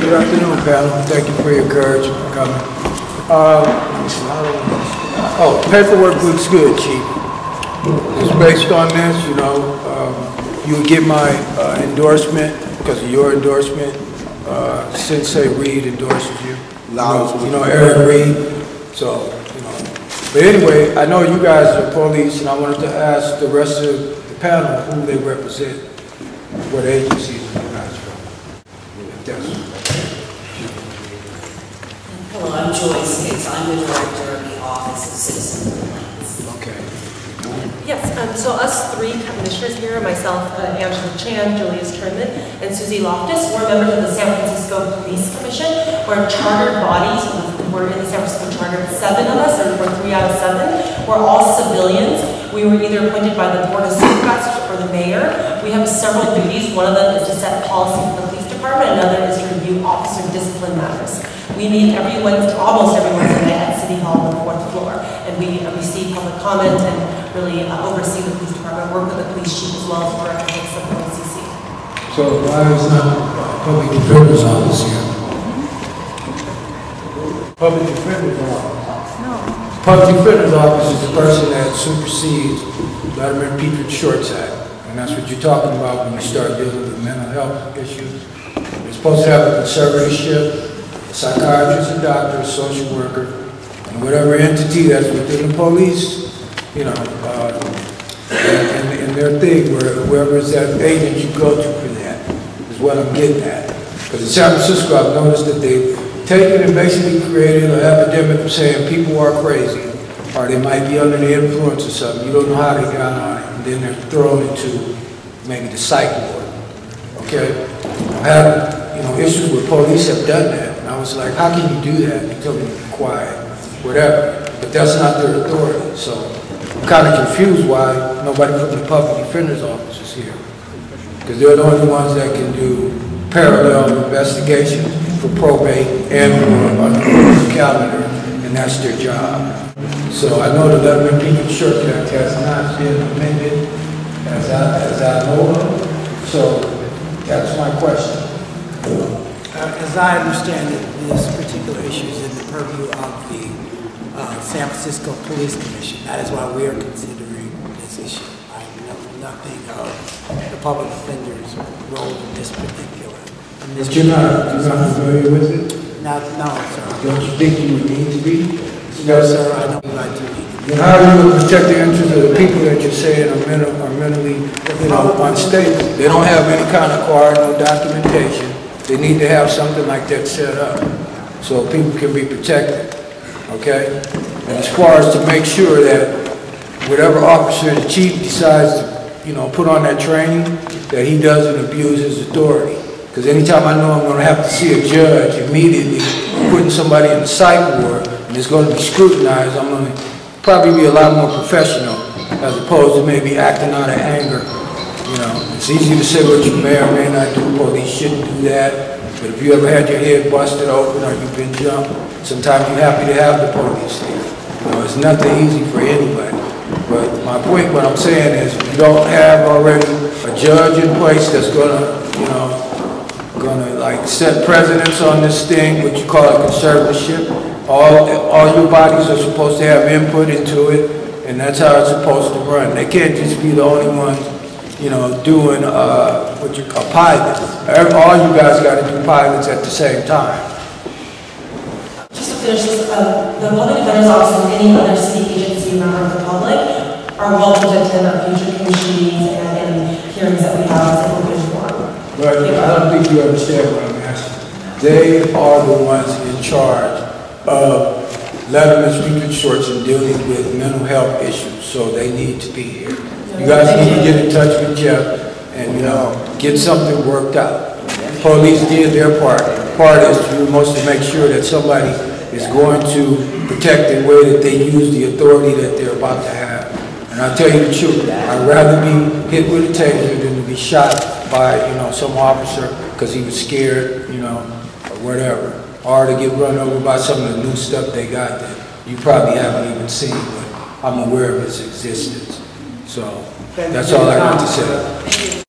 Good afternoon, panel. Thank you for your courage for coming. Paperwork looks good, Chief. It's based on this, you would get my endorsement because of your endorsement. Sensei Reed endorses you. Eric Reed. So, But anyway, I know you guys are police, and I wanted to ask the rest of the panel who they represent, what agencies you guys from. Hello, I'm Joyce Gates. I'm the director of the Office of Citizen Complaints. Okay. Yes, so us three commissioners here, myself, Angela Chan, Julius Turnman, and Susie Loftus, we're members of the San Francisco Police Commission. We're chartered bodies. We're in the San Francisco Charter. 7 of us, or we're 3 out of 7. We're all civilians. We were either appointed by the Board of Supervisors or the mayor. We have several duties. One of them is to set policy for the police department. Another is to review officer discipline matters. We meet every Wednesday, almost every Wednesday at City Hall on the 4th floor, and we receive public comment and really oversee the police department, work with the police chief as well as work with the OCC. So why is not public defender's office here? Public defender's office. No. Public defender's office is the person that supersedes the Letterman Petrie Shorts Act, and that's what you're talking about when you start dealing with mental health issues. You're supposed to have a conservatorship, a psychiatrist, a doctor, a social worker, and whatever entity that's within the police, and their thing, where whoever is that agent you go to for that, is what I'm getting at. Because in San Francisco, I've noticed that they've taken and basically created an epidemic of saying people are crazy, or they might be under the influence of something. You don't know how they got on it, and then they're thrown into maybe the psych ward. Okay? I've had issues where police have done that. I was like, how can you do that? They told me to be quiet, whatever. But that's not their authority. So I'm kind of confused why nobody from the public defender's office is here. Because they're the only ones that can do parallel investigations for probate and for on the calendar, and that's their job. So I know the Letterman Petrie Shorts Act has not been amended as I know of. So that's my question. As I understand it, this particular issue is in the purview of the San Francisco Police Commission. That is why we are considering this issue. I know nothing of the public defender's role in this particular. But you're not familiar with it? No, sir. Don't you think you would need to be? No, sir. I don't like to be. Then how are you going to protect the interests of the people that you're saying are mentally, unstable? They don't have any kind of card, no documentation. They need to have something like that set up so people can be protected, okay? And as far as to make sure that whatever officer the chief decides to, put on that training, that he doesn't abuse his authority. Because anytime I know I'm going to have to see a judge immediately putting somebody in the psych ward and it's going to be scrutinized, I'm going to probably be a lot more professional as opposed to maybe acting out of anger. It's easy to say what you may or may not do. Police shouldn't do that. But if you ever had your head busted open or you've been jumped, sometimes you're happy to have the police there. It's nothing easy for anybody. But my point, what I'm saying is, you don't have already a judge in place that's gonna like set precedents on this thing, what you call a conservatorship. All your bodies are supposed to have input into it, and that's how it's supposed to run. They can't just be the only ones doing what you call pilots. All you guys got to do pilots at the same time. Just to finish this, the public defender's office and any other city agency member of the public are welcome to attend our future commission meetings and hearings that we have as an open forum. But I don't think you understand what I'm asking. They are the ones in charge of Letterman's Petrie Shorts and dealing with mental health issues, so they need to be here. You guys need to get in touch with Jeff and, get something worked out. Police did their part. Part is to make sure that somebody is going to protect the way that they use the authority that they're about to have. And I'll tell you the truth, I'd rather be hit with a taser than to be shot by, some officer because he was scared, or whatever. Or to get run over by some of the new stuff they got that you probably haven't even seen, but I'm aware of its existence. So that's all I got to say.